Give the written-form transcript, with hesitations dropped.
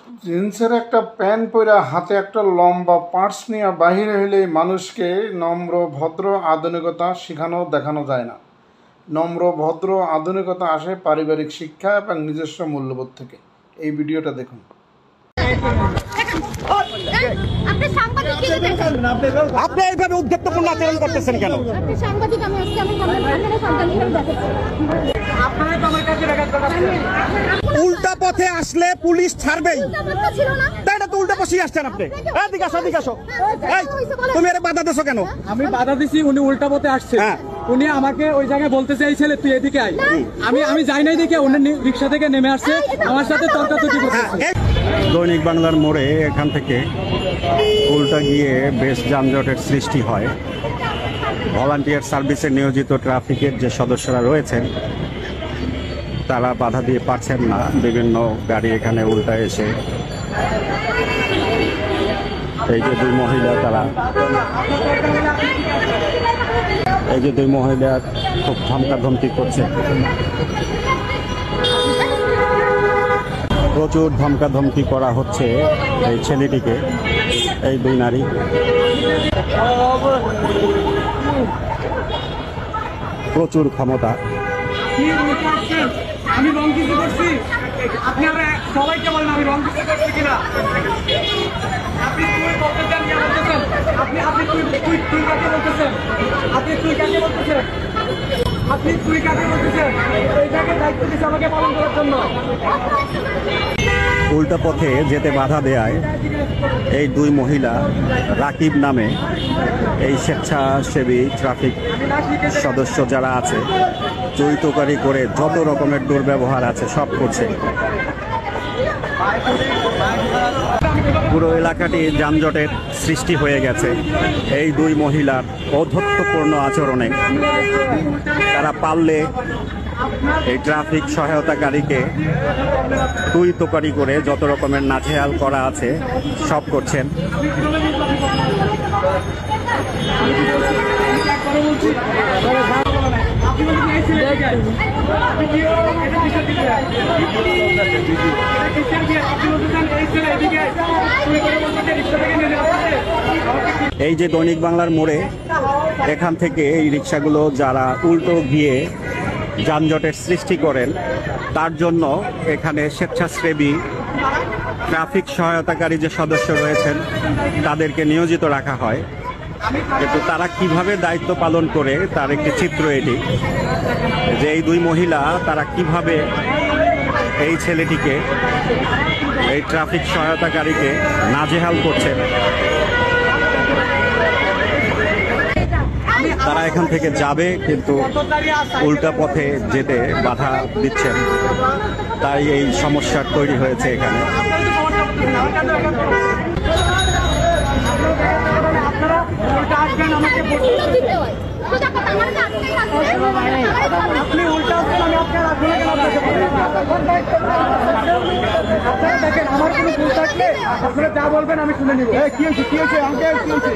জিন্সের একটা প্যান্ট পরা হাতে একটা লম্বা পার্স নিয়ে বাহিরে হইলেই মানুষকে নম্র ভদ্র আধুনিকতা শেখানো দেখানো যায় না। নম্র ভদ্র আধুনিকতা আসে পারিবারিক শিক্ষা এবং নিজস্ব মূল্যবোধ থেকে। এই ভিডিওটা দেখুন। আপনি এইভাবে উদ্যোক্তপূর্ণ আচরণ করতেছেন কেন? উল্টা পথে আসলে পুলিশ ছাড়বেই। এটা তো উল্টা পথে আসছেন আপনি। এদিকে আসো, এদিকে আসো। এই তুমি এর বাধা দিছো কেন? আমি বাধা দিছি, উনি উল্টা পথে আসছে। উনি আমাকে ওই জায়গায় বলতে চাইছিলেন তুই এদিকে আয়। আমি যাই নাই দেখে উনি রিক্সা থেকে নেমে আসছে, আমার সাথে তর্কাতর্কি করতেছে। দৈনিক বাংলার মোড়ে এখান থেকে উল্টা গিয়ে বেশ যানজটের সৃষ্টি হয়। ভলান্টিয়ার সার্ভিসে নিয়োজিত ট্রাফিকের যে সদস্যরা রয়েছেন তারা বাধা দিয়ে পারছেন না। বিভিন্ন গাড়ি এখানে উল্টা এসে এই যে দুই মহিলা খুব ধমকাধমকি করছে। প্রচুর ধমকাধমকি করা হচ্ছে এই ছেলেটিকে, এই দুই নারী। প্রচুর ক্ষমতা। আমি রং কিছু করছি? আপনারা সবাইকে বলেন আমি রং কিছু করছি কিনা। আপনি তুই বলতে চান, কে বলতেছেন? আপনি তুই কাকে বলতেছেন? আপনি তুই কাকে বলতেছেন? এইটাকে দায়িত্ব দিচ্ছে আমাকে পালন করার জন্য। উল্টা পথে যেতে বাধা দেয় এই দুই মহিলা রাকিব নামে এই স্বেচ্ছাসেবী ট্রাফিক সদস্য যারা আছে, চৈতকারী করে যত রকমের দুর্ব্যবহার আছে সব করছে। পুরো এলাকাটি যানজটের সৃষ্টি হয়ে গেছে এই দুই মহিলার ঔদ্ধত্যপূর্ণ আচরণে। তারা পারলে এই ট্রাফিক সহায়তাকারীকে তুই তোকারি করে যত রকমের নাজেহাল করা আছে সব করছেন। এই যে দৈনিক বাংলার মোড়ে এখান থেকে এই রিক্সাগুলো যারা উল্টো গিয়ে যানজটের সৃষ্টি করেন তার জন্য এখানে স্বেচ্ছাসেবী ট্রাফিক সহায়তাকারী যে সদস্য রয়েছেন তাদেরকে নিয়োজিত রাখা হয়। কিন্তু তারা কিভাবে দায়িত্ব পালন করে তার একটি চিত্র এটি, যে এই দুই মহিলা তারা কিভাবে এই ছেলেটিকে, এই ট্রাফিক সহায়তাকারীকে নাজেহাল করছেন। তারা এখান থেকে যাবে কিন্তু উল্টা পথে যেতে বাধা দিচ্ছেন, তাই এই সমস্যার তৈরি হয়েছে এখানে। আপনি উল্টা আসবেন, আমি আপনার আসলে দেখেন আমার কোনো ভুল থাকলে আপনারা যা বলবেন আমি শুনে নিব। কি হয়েছে আঙ্কেল, কি হয়েছে?